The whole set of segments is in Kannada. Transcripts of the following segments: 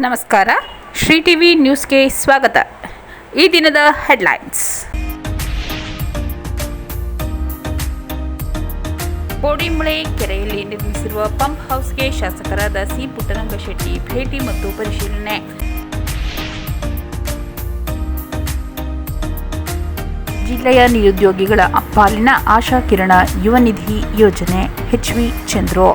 ನಮಸ್ಕಾರ. ಶ್ರೀ ಟಿವಿ ನ್ಯೂಸ್ಗೆ ಸ್ವಾಗತ. ಈ ದಿನದ ಹೆಡ್ಲೈನ್ಸ್. ಕೋಡಿಮಳೆ ಕೆರೆಯಲ್ಲಿ ನಿರ್ಮಿಸಿರುವ ಪಂಪ್ ಹೌಸ್ಗೆ ಶಾಸಕರಾದ ಸಿ ಪುಟ್ಟರಂಗಶೆಟ್ಟಿ ಭೇಟಿ ಮತ್ತು ಪರಿಶೀಲನೆ. ಜಿಲ್ಲೆಯ ನಿರುದ್ಯೋಗಿಗಳ ಪಾಲಿನ ಆಶಾ ಕಿರಣ ಯುವ ನಿಧಿ ಯೋಜನೆ HV ಚಂದ್ರು.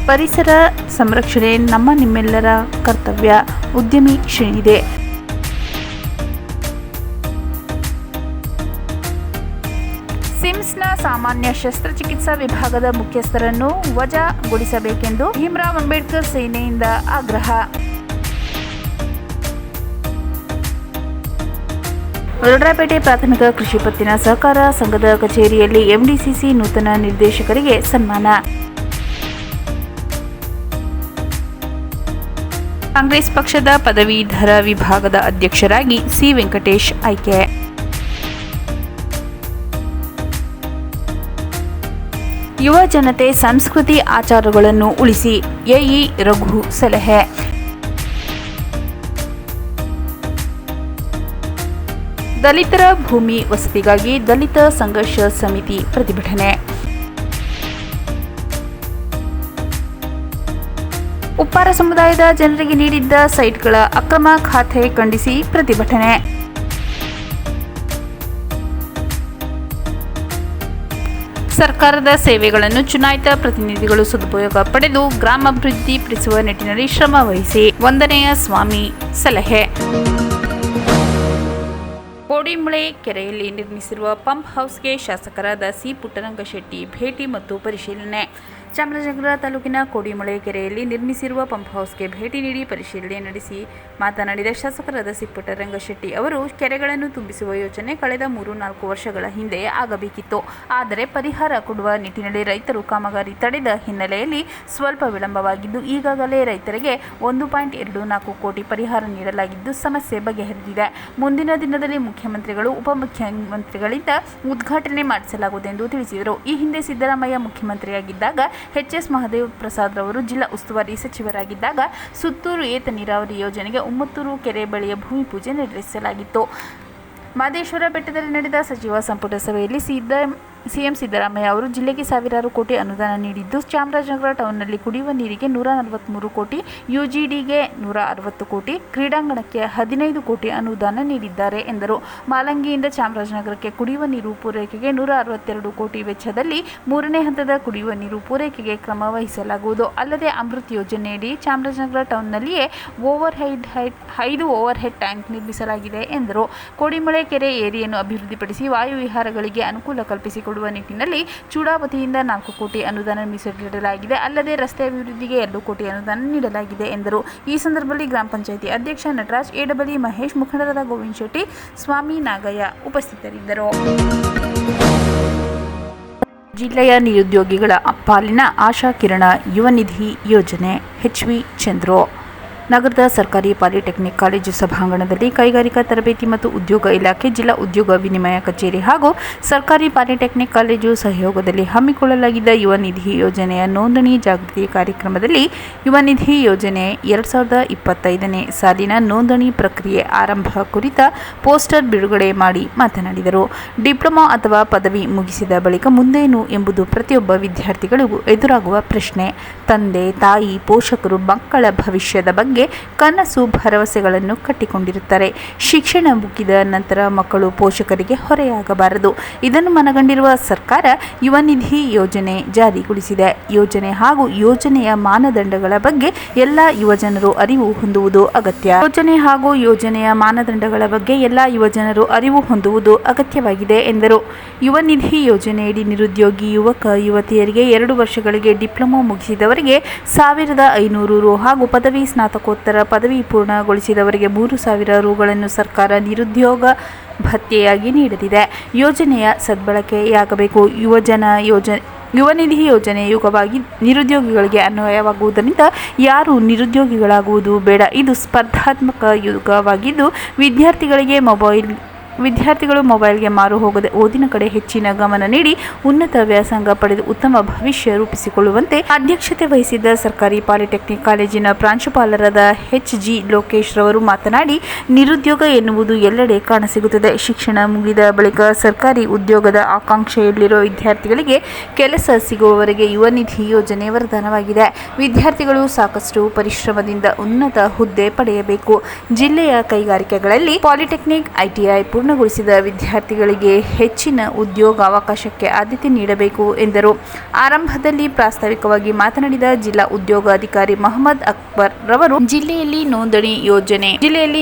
ಪರಿಸರ ಸಂರಕ್ಷಣೆ ನಮ್ಮ ನಿಮ್ಮೆಲ್ಲರ ಕರ್ತವ್ಯ, ಉದ್ಯಮಿ ಶ್ರೇಣಿದೆ. ಸಿಮ್ಸ್ನ ಸಾಮಾನ್ಯ ಶಸ್ತ್ರಚಿಕಿತ್ಸಾ ವಿಭಾಗದ ಮುಖ್ಯಸ್ಥರನ್ನು ವಜಾಗೊಳಿಸಬೇಕೆಂದು ಭೀಮರಾವ್ ಅಂಬೇಡ್ಕರ್ ಸೇನೆಯಿಂದ ಆಗ್ರಹ. ವರಡಪೇಟೆ ಪ್ರಾಥಮಿಕ ಕೃಷಿ ಪತ್ತಿನ ಸಹಕಾರ ಸಂಘದ ಕಚೇರಿಯಲ್ಲಿ MDCC ನೂತನ ನಿರ್ದೇಶಕರಿಗೆ ಸನ್ಮಾನ. ಕಾಂಗ್ರೆಸ್ ಪಕ್ಷದ ಪದವೀಧರ ವಿಭಾಗದ ಅಧ್ಯಕ್ಷರಾಗಿ ಸಿ ವೆಂಕಟೇಶ್ ಆಯ್ಕೆ. ಯುವ ಜನತೆ ಸಂಸ್ಕೃತಿ ಆಚಾರಗಳನ್ನು ಉಳಿಸಿ ಎಇ ರಘು ಸಲಹೆ. ದಲಿತರ ಭೂಮಿ ವಸತಿಗಾಗಿ ದಲಿತ ಸಂಘರ್ಷ ಸಮಿತಿ ಪ್ರತಿಭಟನೆ. ಉಪ್ಪಾರ ಸಮುದಾಯದ ಜನರಿಗೆ ನೀಡಿದ್ದ ಸೈಟ್ಗಳ ಅಕ್ರಮ ಖಾತೆ ಖಂಡಿಸಿ ಪ್ರತಿಭಟನೆ. ಸರ್ಕಾರದ ಸೇವೆಗಳನ್ನು ಚುನಾಯಿತ ಪ್ರತಿನಿಧಿಗಳು ಸದುಪಯೋಗ ಪಡೆದು ಗ್ರಾಮಾಭಿವೃದ್ಧಿ ಪಡಿಸುವ ನಿಟ್ಟಿನಲ್ಲಿ ಶ್ರಮ ವಹಿಸಿ ವಂದನೆಯ ಸ್ವಾಮಿ ಸಲಹೆ. ಕೋಡಿಮಳೆ ಕೆರೆಯಲ್ಲಿ ನಿರ್ಮಿಸಿರುವ ಪಂಪ್ ಹೌಸ್ಗೆ ಶಾಸಕರಾದ ಸಿ ಪುಟ್ಟರಂಗಶೆಟ್ಟಿ ಭೇಟಿ ಮತ್ತು ಪರಿಶೀಲನೆ. ಚಾಮರಾಜನಗರ ತಾಲೂಕಿನ ಕೋಡಿಮಳೆ ಕೆರೆಯಲ್ಲಿ ನಿರ್ಮಿಸಿರುವ ಪಂಪ್ ಹೌಸ್ಗೆ ಭೇಟಿ ನೀಡಿ ಪರಿಶೀಲನೆ ನಡೆಸಿ ಮಾತನಾಡಿದ ಶಾಸಕರಾದ ಸಿ ಪುಟ್ಟರಂಗಶೆಟ್ಟಿ ಅವರು, ಕೆರೆಗಳನ್ನು ತುಂಬಿಸುವ ಯೋಜನೆ ಕಳೆದ 3-4 ವರ್ಷಗಳ ಹಿಂದೆ ಆಗಬೇಕಿತ್ತು. ಆದರೆ ಪರಿಹಾರ ಕೊಡುವ ನಿಟ್ಟಿನಲ್ಲಿ ರೈತರು ಕಾಮಗಾರಿ ತಡೆದ ಹಿನ್ನೆಲೆಯಲ್ಲಿ ಸ್ವಲ್ಪ ವಿಳಂಬವಾಗಿದ್ದು, ಈಗಾಗಲೇ ರೈತರಿಗೆ 1.24 ಕೋಟಿ ಪರಿಹಾರ ನೀಡಲಾಗಿದ್ದು ಸಮಸ್ಯೆ ಬಗೆಹರಿದಿದೆ. ಮುಂದಿನ ದಿನದಲ್ಲಿ ಮುಖ್ಯಮಂತ್ರಿಗಳು ಉಪಮುಖ್ಯಮಂತ್ರಿಗಳಿಂದ ಉದ್ಘಾಟನೆ ಮಾಡಿಸಲಾಗುವುದೆಂದು ತಿಳಿಸಿದರು. ಈ ಹಿಂದೆ ಸಿದ್ದರಾಮಯ್ಯ ಮುಖ್ಯಮಂತ್ರಿಯಾಗಿದ್ದಾಗ HS ಮಹದೇವ್ ಪ್ರಸಾದ್ ರವರು ಜಿಲ್ಲಾ ಉಸ್ತುವಾರಿ ಸಚಿವರಾಗಿದ್ದಾಗ ಸುತ್ತೂರು ಏತ ನೀರಾವರಿ ಯೋಜನೆಗೆ ಉಮ್ಮತ್ತೂರು ಕೆರೆ ಬಳಿಯ ಭೂಮಿ ಪೂಜೆ ನಡೆಸಲಾಗಿತ್ತು. ಮಾದೇಶ್ವರ ಬೆಟ್ಟದಲ್ಲಿ ನಡೆದ ಸಚಿವ ಸಂಪುಟ ಸಭೆಯಲ್ಲಿ ಸಿಎಂ ಸಿದ್ದರಾಮಯ್ಯ ಅವರು ಜಿಲ್ಲೆಗೆ ಸಾವಿರಾರು ಕೋಟಿ ಅನುದಾನ ನೀಡಿದ್ದು, ಚಾಮರಾಜನಗರ ಟೌನ್ನಲ್ಲಿ ಕುಡಿಯುವ ನೀರಿಗೆ 143 ಕೋಟಿ, UGDಗೆ 160 ಕೋಟಿ, ಕ್ರೀಡಾಂಗಣಕ್ಕೆ 15 ಕೋಟಿ ಅನುದಾನ ನೀಡಿದ್ದಾರೆ ಎಂದರು. ಮಾಲಂಗಿಯಿಂದ ಚಾಮರಾಜನಗರಕ್ಕೆ ಕುಡಿಯುವ ನೀರು ಪೂರೈಕೆಗೆ 162 ಕೋಟಿ ವೆಚ್ಚದಲ್ಲಿ 3ನೇ ಹಂತದ ಕುಡಿಯುವ ನೀರು ಪೂರೈಕೆಗೆ ಕ್ರಮ ವಹಿಸಲಾಗುವುದು. ಅಲ್ಲದೆ ಅಮೃತ್ ಯೋಜನೆಯಡಿ ಚಾಮರಾಜನಗರ ಟೌನ್ನಲ್ಲಿಯೇ 5 ಓವರ್ ಹೆಡ್ ಟ್ಯಾಂಕ್ ನಿರ್ಮಿಸಲಾಗಿದೆ ಎಂದರು. ಕೋಡಿಮಳೆ ಕೆರೆ ಏರಿಯನ್ನು ಅಭಿವೃದ್ಧಿಪಡಿಸಿ ವಾಯುವಿಹಾರಗಳಿಗೆ ಅನುಕೂಲ ಕಲ್ಪಿಸಿಕೊಡುವ ನಿಟ್ಟಿನಲ್ಲಿ ಚೂಡಾ ವತಿಯಿಂದ 4 ಕೋಟಿ ಅನುದಾನ ಮೀಸಲಿಡಲಾಗಿದೆ. ಅಲ್ಲದೆ ರಸ್ತೆ ಅಭಿವೃದ್ಧಿಗೆ 2 ಕೋಟಿ ಅನುದಾನ ನೀಡಲಾಗಿದೆ ಎಂದರು. ಈ ಸಂದರ್ಭದಲ್ಲಿ ಗ್ರಾಮ ಪಂಚಾಯಿತಿ ಅಧ್ಯಕ್ಷ ನಟರಾಜ್, AWE ಮಹೇಶ್, ಮುಖಂಡರಾದ ಗೋವಿಂದ್ ಶೆಟ್ಟಿ, ಸ್ವಾಮಿ ನಾಗಯ್ಯ ಉಪಸ್ಥಿತರಿದ್ದರು. ಜಿಲ್ಲೆಯ ನಿರುದ್ಯೋಗಿಗಳ ಪಾಲಿನ ಆಶಾ ಕಿರಣ ಯುವ ನಿಧಿ ಯೋಜನೆ HV ಚಂದ್ರು. ನಗರದ ಸರ್ಕಾರಿ ಪಾಲಿಟೆಕ್ನಿಕ್ ಕಾಲೇಜು ಸಭಾಂಗಣದಲ್ಲಿ ಕೈಗಾರಿಕಾ ತರಬೇತಿ ಮತ್ತು ಉದ್ಯೋಗ ಇಲಾಖೆ, ಜಿಲ್ಲಾ ಉದ್ಯೋಗ ವಿನಿಮಯ ಕಚೇರಿ ಹಾಗೂ ಸರ್ಕಾರಿ ಪಾಲಿಟೆಕ್ನಿಕ್ ಕಾಲೇಜು ಸಹಯೋಗದಲ್ಲಿ ಹಮ್ಮಿಕೊಳ್ಳಲಾಗಿದ್ದ ಯುವ ನಿಧಿ ಯೋಜನೆಯ ನೋಂದಣಿ ಜಾಗೃತಿ ಕಾರ್ಯಕ್ರಮದಲ್ಲಿ ಯುವ ನಿಧಿ ಯೋಜನೆ 2025ನೇ ಸಾಲಿನ ನೋಂದಣಿ ಪ್ರಕ್ರಿಯೆ ಆರಂಭ ಕುರಿತ ಪೋಸ್ಟರ್ ಬಿಡುಗಡೆ ಮಾಡಿ ಮಾತನಾಡಿದರು. ಡಿಪ್ಲೊಮಾ ಅಥವಾ ಪದವಿ ಮುಗಿಸಿದ ಬಳಿಕ ಮುಂದೇನು ಎಂಬುದು ಪ್ರತಿಯೊಬ್ಬ ವಿದ್ಯಾರ್ಥಿಗಳಿಗೂ ಎದುರಾಗುವ ಪ್ರಶ್ನೆ. ತಂದೆ ತಾಯಿ ಪೋಷಕರು ಮಕ್ಕಳ ಭವಿಷ್ಯದ ಬಗ್ಗೆ ಕನಸು ಭರವಸೆಗಳನ್ನು ಕಟ್ಟಿಕೊಂಡಿರುತ್ತಾರೆ. ಶಿಕ್ಷಣ ಮುಗಿದ ನಂತರ ಮಕ್ಕಳು ಪೋಷಕರಿಗೆ ಹೊರೆಯಾಗಬಾರದು. ಇದನ್ನು ಮನಗಂಡಿರುವ ಸರ್ಕಾರ ಯುವ ನಿಧಿ ಯೋಜನೆ ಜಾರಿಗೊಳಿಸಿದೆ. ಯೋಜನೆ ಹಾಗೂ ಯೋಜನೆಯ ಮಾನದಂಡಗಳ ಬಗ್ಗೆ ಎಲ್ಲ ಯುವಜನರು ಅರಿವು ಹೊಂದುವುದು ಅಗತ್ಯ. ಅಗತ್ಯವಾಗಿದೆ ಎಂದರು. ಯುವ ನಿಧಿ ಯೋಜನೆಯಡಿ ನಿರುದ್ಯೋಗಿ ಯುವಕ ಯುವತಿಯರಿಗೆ 2 ವರ್ಷಗಳಿಗೆ ಡಿಪ್ಲೊಮಾ ಮುಗಿಸಿದವರಿಗೆ 1,500 ರು ಹಾಗೂ ಪದವಿ ಸ್ನಾತಕೋತ್ತರ ಪದವಿ ಪೂರ್ಣಗೊಳಿಸಿದವರಿಗೆ 3,000 ರುಗಳನ್ನು ಸರ್ಕಾರ ನಿರುದ್ಯೋಗ ಭತ್ಯೆಯಾಗಿ ನೀಡಲಿದೆ. ಯೋಜನೆಯ ಸದ್ಬಳಕೆಯಾಗಬೇಕು. ಯುವ ನಿಧಿ ಯೋಜನೆ ಯುಗವಾಗಿ ನಿರುದ್ಯೋಗಿಗಳಿಗೆ ಅನ್ವಯವಾಗುವುದರಿಂದ ಯಾರೂ ನಿರುದ್ಯೋಗಿಗಳಾಗುವುದು ಬೇಡ. ಇದು ಸ್ಪರ್ಧಾತ್ಮಕ ಯುಗವಾಗಿದ್ದು ವಿದ್ಯಾರ್ಥಿಗಳಿಗೆ ವಿದ್ಯಾರ್ಥಿಗಳು ಮೊಬೈಲ್ಗೆ ಮಾರು ಹೋಗದೆ ಓದಿನ ಕಡೆ ಹೆಚ್ಚಿನ ಗಮನ ನೀಡಿ ಉನ್ನತ ವ್ಯಾಸಂಗ ಪಡೆದು ಉತ್ತಮ ಭವಿಷ್ಯ ರೂಪಿಸಿಕೊಳ್ಳುವಂತೆ ಅಧ್ಯಕ್ಷತೆ ವಹಿಸಿದ್ದ ಸರ್ಕಾರಿ ಪಾಲಿಟೆಕ್ನಿಕ್ ಕಾಲೇಜಿನ ಪ್ರಾಂಶುಪಾಲರಾದ ಎಚ್.ಜಿ. ಲೋಕೇಶ್ ರವರು ಮಾತನಾಡಿ, ನಿರುದ್ಯೋಗ ಎನ್ನುವುದು ಎಲ್ಲೆಡೆ ಕಾಣಸಿಗುತ್ತದೆ. ಶಿಕ್ಷಣ ಮುಗಿದ ಬಳಿಕ ಸರ್ಕಾರಿ ಉದ್ಯೋಗದ ಆಕಾಂಕ್ಷೆಯಲ್ಲಿರುವ ವಿದ್ಯಾರ್ಥಿಗಳಿಗೆ ಕೆಲಸ ಸಿಗುವವರೆಗೆ ಯುವ ನಿಧಿ ಯೋಜನೆ ವರದಾನವಾಗಿದೆ. ವಿದ್ಯಾರ್ಥಿಗಳು ಸಾಕಷ್ಟು ಪರಿಶ್ರಮದಿಂದ ಉನ್ನತ ಹುದ್ದೆ ಪಡೆಯಬೇಕು. ಜಿಲ್ಲೆಯ ಕೈಗಾರಿಕೆಗಳಲ್ಲಿ ಪಾಲಿಟೆಕ್ನಿಕ್, ಐಟಿಐ ಪೂರ್ಣಗೊಳಿಸಿದ ವಿದ್ಯಾರ್ಥಿಗಳಿಗೆ ಹೆಚ್ಚಿನ ಉದ್ಯೋಗಾವಕಾಶಕ್ಕೆ ಆದ್ಯತೆ ನೀಡಬೇಕು ಎಂದರು. ಆರಂಭದಲ್ಲಿ ಪ್ರಾಸ್ತಾವಿಕವಾಗಿ ಮಾತನಾಡಿದ ಜಿಲ್ಲಾ ಉದ್ಯೋಗಾಧಿಕಾರಿ ಮೊಹಮ್ಮದ್ ಅಕ್ಬರ್ ರವರು ಜಿಲ್ಲೆಯಲ್ಲಿ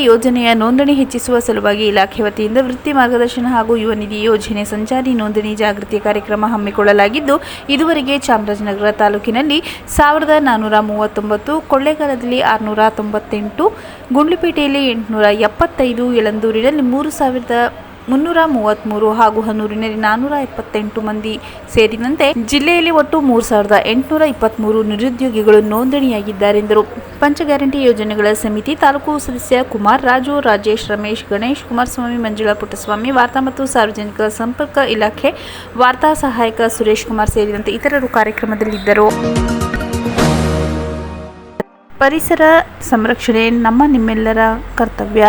ಯೋಜನೆಯ ನೋಂದಣಿ ಹೆಚ್ಚಿಸುವ ಸಲುವಾಗಿ ಇಲಾಖೆ ವತಿಯಿಂದ ವೃತ್ತಿ ಮಾರ್ಗದರ್ಶನ ಹಾಗೂ ಯುವ ನಿಧಿ ಯೋಜನೆ ಸಂಚಾರಿ ನೋಂದಣಿ ಜಾಗೃತಿ ಕಾರ್ಯಕ್ರಮ ಹಮ್ಮಿಕೊಳ್ಳಲಾಗಿದ್ದು, ಇದುವರೆಗೆ ಚಾಮರಾಜನಗರ ತಾಲೂಕಿನಲ್ಲಿ 1439, ಕೊಳ್ಳೇಗಾಲದಲ್ಲಿ 698, ಗುಂಡ್ಲುಪೇಟೆಯಲ್ಲಿ 875, ಯಳಂದೂರಿನಲ್ಲಿ 3333 ಹಾಗೂ ಹನೂರಿನಲ್ಲಿ 478 ಮಂದಿ ಸೇರಿದಂತೆ ಜಿಲ್ಲೆಯಲ್ಲಿ ಒಟ್ಟು 3823 ನಿರುದ್ಯೋಗಿಗಳು ನೋಂದಣಿಯಾಗಿದ್ದಾರೆಂದರು. ಪಂಚ ಗ್ಯಾರಂಟಿ ಯೋಜನೆಗಳ ಸಮಿತಿ ತಾಲೂಕು ಸದಸ್ಯ ಕುಮಾರ್, ರಾಜು, ರಾಜೇಶ್, ರಮೇಶ್, ಗಣೇಶ್, ಕುಮಾರಸ್ವಾಮಿ, ಮಂಜುಳಾ, ಪುಟ್ಟಸ್ವಾಮಿ, ವಾರ್ತಾ ಮತ್ತು ಸಾರ್ವಜನಿಕ ಸಂಪರ್ಕ ಇಲಾಖೆ ವಾರ್ತಾ ಸಹಾಯಕ ಸುರೇಶ್ ಕುಮಾರ್ ಸೇರಿದಂತೆ ಇತರರು ಕಾರ್ಯಕ್ರಮದಲ್ಲಿದ್ದರು. ಪರಿಸರ ಸಂರಕ್ಷಣೆ ನಮ್ಮ ನಿಮ್ಮೆಲ್ಲರ ಕರ್ತವ್ಯ.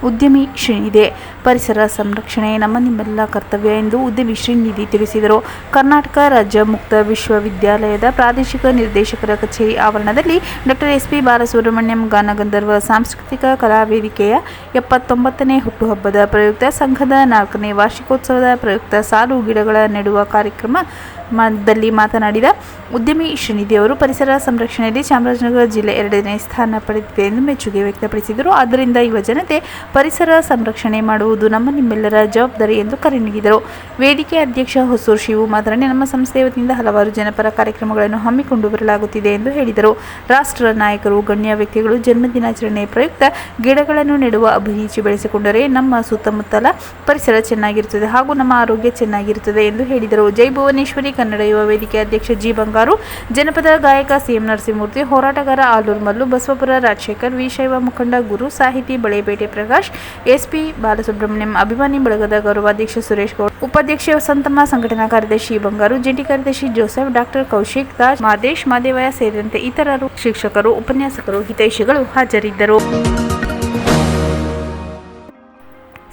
ಉದ್ಯಮಿ ಶ್ರೀನಿಧಿ. ಪರಿಸರ ಸಂರಕ್ಷಣೆ ನಮ್ಮ ನಿಮ್ಮೆಲ್ಲರ ಕರ್ತವ್ಯ ಎಂದು ಉದ್ಯಮಿ ಶ್ರೀನಿಧಿ ತಿಳಿಸಿದರು. ಕರ್ನಾಟಕ ರಾಜ್ಯ ಮುಕ್ತ ವಿಶ್ವವಿದ್ಯಾಲಯದ ಪ್ರಾದೇಶಿಕ ನಿರ್ದೇಶಕರ ಕಚೇರಿ ಆವರಣದಲ್ಲಿ ಡಾ. ಎಸ್.ಪಿ. ಬಾಲಸುಬ್ರಹ್ಮಣ್ಯಂ ಗಾನಗಂಧರ್ವ ಸಾಂಸ್ಕೃತಿಕ ಕಲಾ ವೇದಿಕೆಯ 79ನೇ ಹುಟ್ಟುಹಬ್ಬದ ಪ್ರಯುಕ್ತ ಸಂಘದ 4ನೇ ವಾರ್ಷಿಕೋತ್ಸವದ ಪ್ರಯುಕ್ತ ಸಾಲು ಗಿಡಗಳ ನೆಡುವ ಕಾರ್ಯಕ್ರಮದಲ್ಲಿ ಮಾತನಾಡಿದ ಉದ್ಯಮಿ ಶ್ರೀನಿಧಿ ಅವರು, ಪರಿಸರ ಸಂರಕ್ಷಣೆಯಲ್ಲಿ ಚಾಮರಾಜನಗರ ಜಿಲ್ಲೆ 2ನೇ ಸ್ಥಾನ ಪಡೆದಿದೆ ಎಂದು ಮೆಚ್ಚುಗೆ ವ್ಯಕ್ತಪಡಿಸಿದರು. ಆದ್ದರಿಂದ ಯುವ ಜನತೆ ಪರಿಸರ ಸಂರಕ್ಷಣೆ ಮಾಡುವುದು ನಮ್ಮ ನಿಮ್ಮೆಲ್ಲರ ಜವಾಬ್ದಾರಿ ಎಂದು ಕರೆ ನೀಡಿದರು. ವೇದಿಕೆ ಅಧ್ಯಕ್ಷ ಹೊಸೂರು ಶಿವು ಮಾತನಾಡಿ, ನಮ್ಮ ಸಂಸ್ಥೆಯ ವತಿಯಿಂದ ಹಲವಾರು ಜನಪರ ಕಾರ್ಯಕ್ರಮಗಳನ್ನು ಹಮ್ಮಿಕೊಂಡು ಬರಲಾಗುತ್ತಿದೆ ಎಂದು ಹೇಳಿದರು. ರಾಷ್ಟ್ರ ನಾಯಕರು, ಗಣ್ಯ ವ್ಯಕ್ತಿಗಳು ಜನ್ಮದಿನಾಚರಣೆ ಪ್ರಯುಕ್ತ ಗಿಡಗಳನ್ನು ನೆಡುವ ಅಭಿರುಚಿ ಬೆಳೆಸಿಕೊಂಡರೆ ನಮ್ಮ ಸುತ್ತಮುತ್ತಲ ಪರಿಸರ ಚೆನ್ನಾಗಿರುತ್ತದೆ ಹಾಗೂ ನಮ್ಮ ಆರೋಗ್ಯ ಚೆನ್ನಾಗಿರುತ್ತದೆ ಎಂದು ಹೇಳಿದರು. ಜೈ ಭುವನೇಶ್ವರಿ ಕನ್ನಡ ಯುವ ವೇದಿಕೆ ಅಧ್ಯಕ್ಷ ಜಿ. ಬಂಗಾರು, ಜನಪದ ಗಾಯಕ ಸಿ.ಎಂ. ನರಸಿಂಹಮೂರ್ತಿ, ಹೋರಾಟಗಾರ ಆಲೂರು ಮಲ್ಲು, ಬಸವಪುರ ರಾಜಶೇಖರ್, ವೀರಶೈವ ಮುಖಂಡ ಗುರು, ಸಾಹಿತಿ ಬಳೆಪೇಟೆ ಪ್ರಕಾಶ್, ಎಸ್.ಪಿ. ಬಾಲಸುಬ್ರಹ್ಮಣ್ಯಂ, ಅಭಿಮಾನಿ ಬಳಗದ ಗೌರವಾಧ್ಯಕ್ಷ ಸುರೇಶ್ ಗೌಡ, ಉಪಾಧ್ಯಕ್ಷೆ ವಸಂತಮ್ಮ, ಸಂಘಟನಾ ಕಾರ್ಯದರ್ಶಿ ಬಂಗಾರು, ಜಂಟಿ ಕಾರ್ಯದರ್ಶಿ ಜೋಸೆಫ್, ಡಾಕ್ಟರ್ ಕೌಶಿಕ್ ತಾಜ್, ಮಾದೇಶ್, ಮಾದೇವಯ್ಯ ಸೇರಿದಂತೆ ಇತರರು, ಶಿಕ್ಷಕರು, ಉಪನ್ಯಾಸಕರು, ಹಿತೈಷಿಗಳು ಹಾಜರಿದ್ದರು.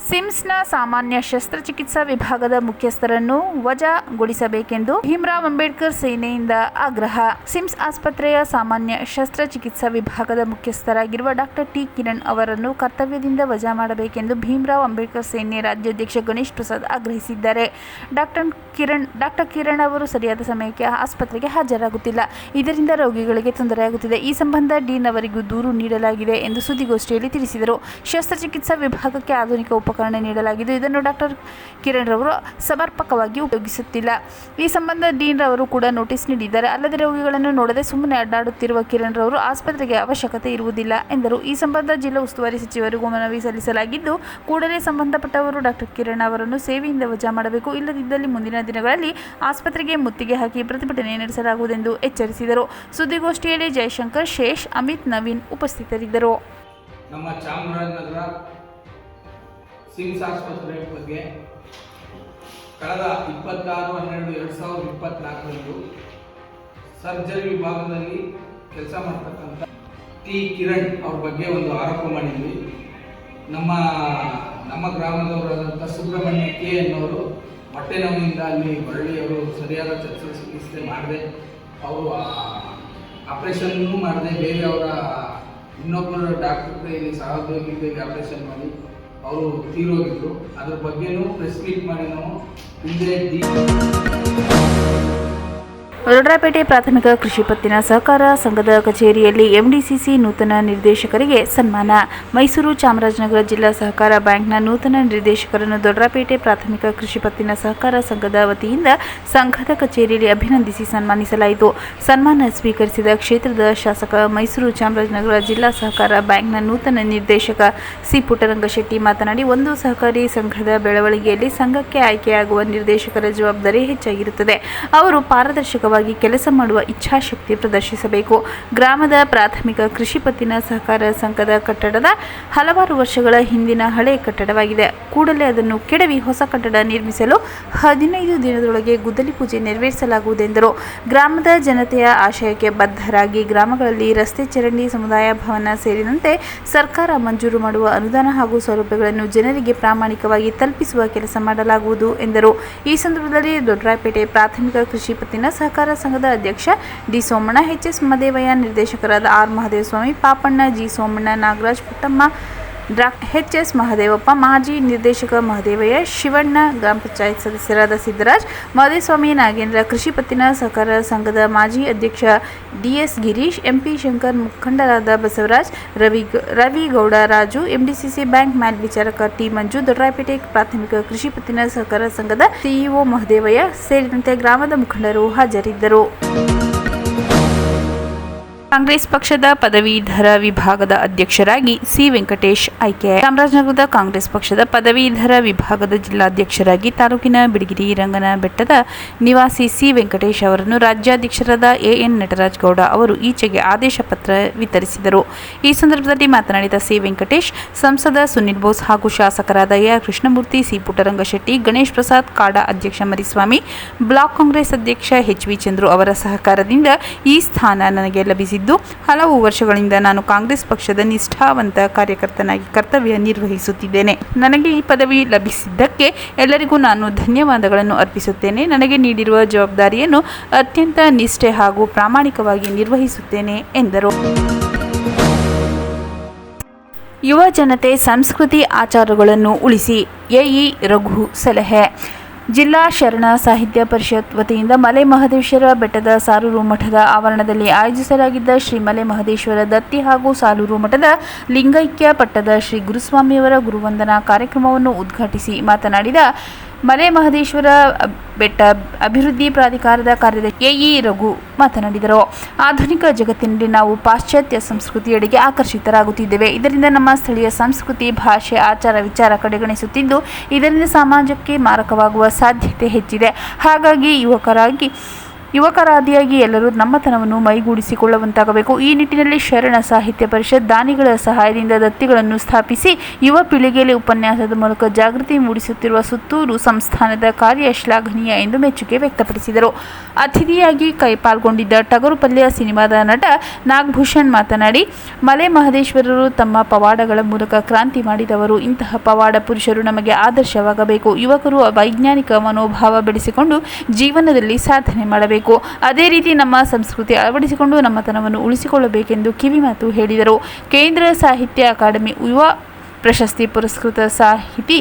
ಸಿಮ್ಸ್ನ ಸಾಮಾನ್ಯ ಶಸ್ತ್ರಚಿಕಿತ್ಸಾ ವಿಭಾಗದ ಮುಖ್ಯಸ್ಥರನ್ನು ವಜಾಗೊಳಿಸಬೇಕೆಂದು ಭೀಮರಾವ್ ಅಂಬೇಡ್ಕರ್ ಸೇನೆಯಿಂದ ಆಗ್ರಹ. ಸಿಮ್ಸ್ ಆಸ್ಪತ್ರೆಯ ಸಾಮಾನ್ಯ ಶಸ್ತ್ರಚಿಕಿತ್ಸಾ ವಿಭಾಗದ ಮುಖ್ಯಸ್ಥರಾಗಿರುವ ಡಾಕ್ಟರ್ ಟಿ. ಕಿರಣ್ ಅವರನ್ನು ಕರ್ತವ್ಯದಿಂದ ವಜಾ ಮಾಡಬೇಕೆಂದು ಭೀಮರಾವ್ ಅಂಬೇಡ್ಕರ್ ಸೇನೆ ರಾಜ್ಯಾಧ್ಯಕ್ಷ ಗಣೇಶ್ ಪ್ರಸಾದ್ ಆಗ್ರಹಿಸಿದ್ದಾರೆ. ಡಾಕ್ಟರ್ ಕಿರಣ್ ಅವರು ಸರಿಯಾದ ಸಮಯಕ್ಕೆ ಆಸ್ಪತ್ರೆಗೆ ಹಾಜರಾಗುತ್ತಿಲ್ಲ. ಇದರಿಂದ ರೋಗಿಗಳಿಗೆ ತೊಂದರೆಯಾಗುತ್ತಿದೆ. ಈ ಸಂಬಂಧ ಡೀನ್ ಅವರಿಗೂ ದೂರು ನೀಡಲಾಗಿದೆ ಎಂದು ಸುದ್ದಿಗೋಷ್ಠಿಯಲ್ಲಿ ತಿಳಿಸಿದರು. ಶಸ್ತ್ರಚಿಕಿತ್ಸಾ ವಿಭಾಗಕ್ಕೆ ಆಧುನಿಕ ಉಪಕರಣ ನೀಡಲಾಗಿದ್ದು, ಇದನ್ನು ಡಾಕ್ಟರ್ ಕಿರಣ್ ರವರು ಸಮರ್ಪಕವಾಗಿ ಉಪಯೋಗಿಸುತ್ತಿಲ್ಲ. ಈ ಸಂಬಂಧ ಡೀನ್ ರವರು ಕೂಡ ನೋಟಿಸ್ ನೀಡಿದ್ದಾರೆ. ಅಲ್ಲದೆ ರೋಗಿಗಳನ್ನು ನೋಡದೆ ಸುಮ್ಮನೆ ಅಡ್ಡಾಡುತ್ತಿರುವ ಕಿರಣ್ ರವರು ಆಸ್ಪತ್ರೆಗೆ ಅವಶ್ಯಕತೆ ಇರುವುದಿಲ್ಲ ಎಂದರು. ಈ ಸಂಬಂಧ ಜಿಲ್ಲಾ ಉಸ್ತುವಾರಿ ಸಚಿವರಿಗೂ ಮನವಿ ಸಲ್ಲಿಸಲಾಗಿದ್ದು, ಕೂಡಲೇ ಸಂಬಂಧಪಟ್ಟವರು ಡಾಕ್ಟರ್ ಕಿರಣ್ ಅವರನ್ನು ಸೇವೆಯಿಂದ ವಜಾ ಮಾಡಬೇಕು. ಇಲ್ಲದಿದ್ದಲ್ಲಿ ಮುಂದಿನ ದಿನಗಳಲ್ಲಿ ಆಸ್ಪತ್ರೆಗೆ ಮುತ್ತಿಗೆ ಹಾಕಿ ಪ್ರತಿಭಟನೆ ನಡೆಸಲಾಗುವುದೆಂದು ಎಚ್ಚರಿಸಿದರು. ಸುದ್ದಿಗೋಷ್ಠಿಯಲ್ಲಿ ಜಯಶಂಕರ್, ಶೇಷ್, ಅಮಿತ್, ನವೀನ್ ಉಪಸ್ಥಿತರಿದ್ದರು. ನಮ್ಮ ಚಾಮರಾಜನಗರ ಸಿಮ್ಸ್ ಆಸ್ಪತ್ರೆ ಬಗ್ಗೆ ಕಳೆದ 26/12/2024 ಸರ್ಜರಿ ವಿಭಾಗದಲ್ಲಿ ಕೆಲಸ ಮಾಡ್ತಕ್ಕಂಥ ಟಿ. ಕಿರಣ್ ಅವ್ರ ಬಗ್ಗೆ ಒಂದು ಆರೋಪ ಮಾಡಿದ್ವಿ. ನಮ್ಮ ಗ್ರಾಮದವರಾದಂಥ ಸುಬ್ರಹ್ಮಣ್ಯ ಕೆ ಅನ್ನೋರು ಹೊಟ್ಟೆ ನೋವಿನಿಂದ ಅಲ್ಲಿ ಬರಲಿ ಅವರು ಸರಿಯಾದ ಚಿಕಿತ್ಸೆ ಮಾಡದೆ, ಅವರು ಆಪ್ರೇಷನ್ನೂ ಮಾಡದೆ ಬೇರೆ ಅವರ ಇನ್ನೊಬ್ಬರು ಡಾಕ್ಟರ್ ಕೈಯಲ್ಲಿ ಸಹೋದ್ಯೋಗಿಗಳಿಗೆ ಆಪ್ರೇಷನ್ ಮಾಡಿ ಅವರು ತೀರೋಗಿದ್ರು. ಅದ್ರ ಬಗ್ಗೆನೂ ಪ್ರೆಸ್ ಮೀಟ್ ಮಾಡಿ ನಾವು ಹಿಂದೆ ದೊಡ್ಡಪೇಟೆ ಪ್ರಾಥಮಿಕ ಕೃಷಿ ಪತ್ತಿನ ಸಹಕಾರ ಸಂಘದ ಕಚೇರಿಯಲ್ಲಿ ಎಂಡಿಸಿಸಿ ನೂತನ ನಿರ್ದೇಶಕರಿಗೆ ಸನ್ಮಾನ. ಮೈಸೂರು ಚಾಮರಾಜನಗರ ಜಿಲ್ಲಾ ಸಹಕಾರ ಬ್ಯಾಂಕ್ನ ನೂತನ ನಿರ್ದೇಶಕರನ್ನು ದೊಡ್ಡಪೇಟೆ ಪ್ರಾಥಮಿಕ ಕೃಷಿ ಪತ್ತಿನ ಸಹಕಾರ ಸಂಘದ ವತಿಯಿಂದ ಸಂಘದ ಕಚೇರಿಯಲ್ಲಿ ಅಭಿನಂದಿಸಿ ಸನ್ಮಾನಿಸಲಾಯಿತು. ಸನ್ಮಾನ ಸ್ವೀಕರಿಸಿದ ಕ್ಷೇತ್ರದ ಶಾಸಕ, ಮೈಸೂರು ಚಾಮರಾಜನಗರ ಜಿಲ್ಲಾ ಸಹಕಾರ ಬ್ಯಾಂಕ್ನ ನೂತನ ನಿರ್ದೇಶಕ ಸಿ. ಪುಟ್ಟರಂಗಶೆಟ್ಟಿ ಮಾತನಾಡಿ, ಒಂದು ಸಹಕಾರಿ ಸಂಘದ ಬೆಳವಣಿಗೆಯಲ್ಲಿ ಸಂಘಕ್ಕೆ ಆಯ್ಕೆಯಾಗುವ ನಿರ್ದೇಶಕರ ಜವಾಬ್ದಾರಿ ಹೆಚ್ಚಾಗಿರುತ್ತದೆ. ಅವರು ಪಾರದರ್ಶಕವಾಗಿ ಪರವಾಗಿ ಕೆಲಸ ಮಾಡುವ ಇಚ್ಛಾಶಕ್ತಿ ಪ್ರದರ್ಶಿಸಬೇಕು. ಗ್ರಾಮದ ಪ್ರಾಥಮಿಕ ಕೃಷಿ ಪತ್ತಿನ ಸಹಕಾರ ಸಂಘದ ಕಟ್ಟಡದ ಹಲವಾರು ವರ್ಷಗಳ ಹಿಂದಿನ ಹಳೆಯ ಕಟ್ಟಡವಾಗಿದೆ. ಕೂಡಲೇ ಅದನ್ನು ಕೆಡವಿ ಹೊಸ ಕಟ್ಟಡ ನಿರ್ಮಿಸಲು 15 ದಿನದೊಳಗೆ ಗುದ್ದಲಿ ಪೂಜೆ ನೆರವೇರಿಸಲಾಗುವುದೆಂದರು. ಗ್ರಾಮದ ಜನತೆಯ ಆಶಯಕ್ಕೆ ಬದ್ಧರಾಗಿ ಗ್ರಾಮಗಳಲ್ಲಿ ರಸ್ತೆ, ಚರಂಡಿ, ಸಮುದಾಯ ಭವನ ಸೇರಿದಂತೆ ಸರ್ಕಾರ ಮಂಜೂರು ಮಾಡುವ ಅನುದಾನ ಹಾಗೂ ಸೌಲಭ್ಯಗಳನ್ನು ಜನರಿಗೆ ಪ್ರಾಮಾಣಿಕವಾಗಿ ತಲುಪಿಸುವ ಕೆಲಸ ಮಾಡಲಾಗುವುದು ಎಂದರು. ಈ ಸಂದರ್ಭದಲ್ಲಿ ದೊಡ್ಡರಾಯಪೇಟೆ ಪ್ರಾಥಮಿಕ ಕೃಷಿ ಪತ್ತಿನ ಸಹಕಾರ ಸಂಘದ ಅಧ್ಯಕ್ಷ ಡಿ ಸೋಮಣ್ಣ, ಎಚ್.ಎಸ್. ಮಹದೇವಯ್ಯ, ನಿರ್ದೇಶಕರಾದ ಆರ್. ಮಹದೇವಸ್ವಾಮಿ, ಪಾಪಣ್ಣ, ಜಿ. ಸೋಮಣ್ಣ, ನಾಗರಾಜ್, ಪುಟ್ಟಮ್ಮ, ಎಚ್.ಎಸ್. ಮಹದೇವಪ್ಪ, ಮಾಜಿ ನಿರ್ದೇಶಕ ಮಹದೇವಯ್ಯ, ಶಿವಣ್ಣ, ಗ್ರಾಮ ಪಂಚಾಯತ್ ಸದಸ್ಯರಾದ ಸಿದ್ದರಾಜ್, ಮಹದೇವಸ್ವಾಮಿ, ನಾಗೇಂದ್ರ, ಕೃಷಿ ಪತ್ತಿನ ಸಹಕಾರ ಸಂಘದ ಮಾಜಿ ಅಧ್ಯಕ್ಷ ಡಿ.ಎಸ್. ಗಿರೀಶ್, ಎಂಪಿ ಶಂಕರ್, ಮುಖಂಡರಾದ ಬಸವರಾಜ್, ರವಿಗೌಡ, ರಾಜು, ಎಂಡಿಸಿಸಿ ಬ್ಯಾಂಕ್ ಮೇಲ್ವಿಚಾರಕ ಟಿ. ಮಂಜು, ದೊಡ್ಡರಾಯಪೇಟೆ ಪ್ರಾಥಮಿಕ ಕೃಷಿ ಪತ್ತಿನ ಸಹಕಾರ ಸಂಘದ ಸಿಇಒ ಮಹದೇವಯ್ಯ ಸೇರಿದಂತೆ ಗ್ರಾಮದ ಮುಖಂಡರು ಹಾಜರಿದ್ದರು. ಕಾಂಗ್ರೆಸ್ ಪಕ್ಷದ ಪದವೀಧರ ವಿಭಾಗದ ಅಧ್ಯಕ್ಷರಾಗಿ ಸಿ. ವೆಂಕಟೇಶ್ ಆಯ್ಕೆ. ಚಾಮರಾಜನಗರದ ಕಾಂಗ್ರೆಸ್ ಪಕ್ಷದ ಪದವೀಧರ ವಿಭಾಗದ ಜಿಲ್ಲಾಧ್ಯಕ್ಷರಾಗಿ ತಾಲೂಕಿನ ಬಿಳಿಗಿರಿ ರಂಗನಬೆಟ್ಟದ ನಿವಾಸಿ ಸಿ. ವೆಂಕಟೇಶ್ ಅವರನ್ನು ರಾಜ್ಯಾಧ್ಯಕ್ಷರಾದ ಎ.ಎನ್. ನಟರಾಜ್ ಗೌಡ ಅವರು ಈಚೆಗೆ ಆದೇಶ ಪತ್ರ ವಿತರಿಸಿದರು. ಈ ಸಂದರ್ಭದಲ್ಲಿ ಮಾತನಾಡಿದ ಸಿ. ವೆಂಕಟೇಶ್, ಸಂಸದ ಸುನಿಲ್ ಬೋಸ್ ಹಾಗೂ ಶಾಸಕರಾದ ಎ.ಆರ್. ಕೃಷ್ಣಮೂರ್ತಿ, ಸಿ. ಪುಟ್ಟರಂಗಶೆಟ್ಟಿ, ಗಣೇಶ್ ಪ್ರಸಾದ್, ಕಾಡಾ ಅಧ್ಯಕ್ಷ ಮರಿಸ್ವಾಮಿ, ಬ್ಲಾಕ್ ಕಾಂಗ್ರೆಸ್ ಅಧ್ಯಕ್ಷ ಎಚ್.ವಿ. ಚಂದ್ರು ಅವರ ಸಹಕಾರದಿಂದ ಈ ಸ್ಥಾನ ನನಗೆ ಲಭಿಸಿದೆ. ಹಲವು ವರ್ಷಗಳಿಂದ ನಾನು ಕಾಂಗ್ರೆಸ್ ಪಕ್ಷದ ನಿಷ್ಠಾವಂತ ಕಾರ್ಯಕರ್ತನಾಗಿ ಕರ್ತವ್ಯ ನಿರ್ವಹಿಸುತ್ತಿದ್ದೇನೆ. ನನಗೆ ಈ ಪದವಿ ಲಭಿಸಿದ್ದಕ್ಕೆ ಎಲ್ಲರಿಗೂ ನಾನು ಧನ್ಯವಾದಗಳನ್ನು ಅರ್ಪಿಸುತ್ತೇನೆ. ನನಗೆ ನೀಡಿರುವ ಜವಾಬ್ದಾರಿಯನ್ನು ಅತ್ಯಂತ ನಿಷ್ಠೆ ಹಾಗೂ ಪ್ರಾಮಾಣಿಕವಾಗಿ ನಿರ್ವಹಿಸುತ್ತೇನೆ ಎಂದರು. ಯುವ ಜನತೆ ಸಂಸ್ಕೃತಿ ಆಚಾರಗಳನ್ನು ಉಳಿಸಿ, ಎಇ ರಘು ಸಲಹೆ. ಜಿಲ್ಲಾ ಶರಣ ಸಾಹಿತ್ಯ ಪರಿಷತ್ ವತಿಯಿಂದ ಮಲೆ ಮಹದೇಶ್ವರ ಬೆಟ್ಟದ ಸಾಲೂರು ಮಠದ ಆವರಣದಲ್ಲಿ ಆಯೋಜಿಸಲಾಗಿದ್ದ ಶ್ರೀ ಮಲೆ ಮಹದೇಶ್ವರ ದತ್ತಿ ಹಾಗೂ ಸಾಲೂರು ಮಠದ ಲಿಂಗೈಕ್ಯ ಪಟ್ಟದ ಶ್ರೀ ಗುರುಸ್ವಾಮಿಯವರ ಗುರುವಂದನಾ ಕಾರ್ಯಕ್ರಮವನ್ನು ಉದ್ಘಾಟಿಸಿ ಮಾತನಾಡಿದ ಮಲೆ ಮಹದೇಶ್ವರ ಬೆಟ್ಟ ಅಭಿವೃದ್ಧಿ ಪ್ರಾಧಿಕಾರದ ಕಾರ್ಯದರ್ಶಿ ಎಇ ರಘು ಮಾತನಾಡಿದರು. ಆಧುನಿಕ ಜಗತ್ತಿನಲ್ಲಿ ನಾವು ಪಾಶ್ಚಾತ್ಯ ಸಂಸ್ಕೃತಿಯೆಡೆಗೆ ಆಕರ್ಷಿತರಾಗುತ್ತಿದ್ದೇವೆ. ಇದರಿಂದ ನಮ್ಮ ಸ್ಥಳೀಯ ಸಂಸ್ಕೃತಿ, ಭಾಷೆ, ಆಚಾರ ವಿಚಾರ ಕಡೆಗಣಿಸುತ್ತಿದ್ದು ಇದರಿಂದ ಸಮಾಜಕ್ಕೆ ಮಾರಕವಾಗುವ ಸಾಧ್ಯತೆ ಹೆಚ್ಚಿದೆ. ಹಾಗಾಗಿ ಯುವಕರಾದಿಯಾಗಿ ಎಲ್ಲರೂ ನಮ್ಮತನವನ್ನು ಮೈಗೂಡಿಸಿಕೊಳ್ಳುವಂತಾಗಬೇಕು. ಈ ನಿಟ್ಟಿನಲ್ಲಿ ಶರಣ ಸಾಹಿತ್ಯ ಪರಿಷತ್ ದಾನಿಗಳ ಸಹಾಯದಿಂದ ದತ್ತಿಗಳನ್ನು ಸ್ಥಾಪಿಸಿ ಯುವ ಪೀಳಿಗೆಯಲ್ಲಿ ಉಪನ್ಯಾಸದ ಮೂಲಕ ಜಾಗೃತಿ ಮೂಡಿಸುತ್ತಿರುವ ಸುತ್ತೂರು ಸಂಸ್ಥಾನದ ಕಾರ್ಯ ಶ್ಲಾಘನೀಯ ಎಂದು ಮೆಚ್ಚುಗೆ ವ್ಯಕ್ತಪಡಿಸಿದರು. ಅತಿಥಿಯಾಗಿ ಪಾಲ್ಗೊಂಡಿದ್ದ ಟಗರುಪಲ್ಯ ಸಿನಿಮಾದ ನಟ ನಾಗಭೂಷಣ್ ಮಾತನಾಡಿ, ಮಲೆ ಮಹದೇಶ್ವರರು ತಮ್ಮ ಪವಾಡಗಳ ಮೂಲಕ ಕ್ರಾಂತಿ ಮಾಡಿದವರು. ಇಂತಹ ಪವಾಡ ಪುರುಷರು ನಮಗೆ ಆದರ್ಶವಾಗಬೇಕು. ಯುವಕರು ವೈಜ್ಞಾನಿಕ ಮನೋಭಾವ ಬೆಳೆಸಿಕೊಂಡು ಜೀವನದಲ್ಲಿ ಸಾಧನೆ ಮಾಡಬೇಕು. ಅದೇ ರೀತಿ ನಮ್ಮ ಸಂಸ್ಕೃತಿ ಅಳವಡಿಸಿಕೊಂಡು ನಮ್ಮತನವನ್ನು ಉಳಿಸಿಕೊಳ್ಳಬೇಕೆಂದು ಕಿವಿಮಾತು ಹೇಳಿದರು. ಕೇಂದ್ರ ಸಾಹಿತ್ಯ ಅಕಾಡೆಮಿ ಯುವ ಪ್ರಶಸ್ತಿ ಪುರಸ್ಕೃತ ಸಾಹಿತಿ